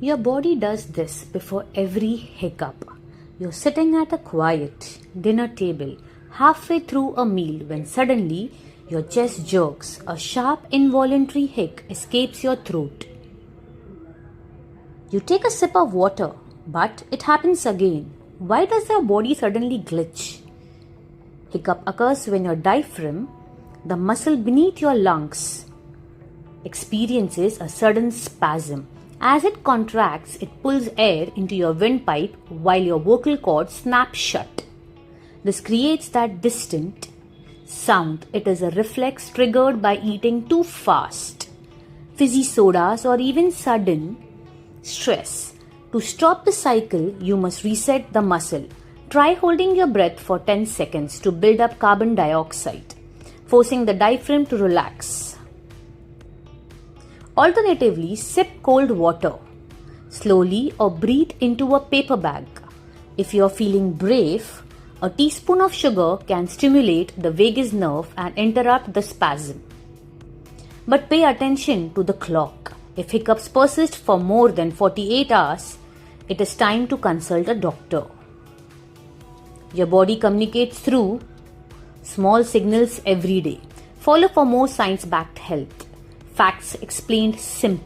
Your body does this before every hiccup. You're sitting at a quiet dinner table halfway through a meal when suddenly your chest jerks, a sharp involuntary hic escapes your throat. You take a sip of water, but it happens again. Why does your body suddenly glitch? Hiccup occurs when your diaphragm, the muscle beneath your lungs, experiences a sudden spasm. As it contracts, it pulls air into your windpipe while your vocal cords snap shut. This creates that distant sound. It is a reflex triggered by eating too fast, fizzy sodas, or even sudden stress. To stop the cycle, you must reset the muscle. Try holding your breath for 10 seconds to build up carbon dioxide, forcing the diaphragm to relax. Alternatively, sip cold water slowly or breathe into a paper bag. If you are feeling brave, a teaspoon of sugar can stimulate the vagus nerve and interrupt the spasm. But pay attention to the clock. If hiccups persist for more than 48 hours, it is time to consult a doctor. Your body communicates through small signals every day. Follow for more science-backed health. Facts explained simply.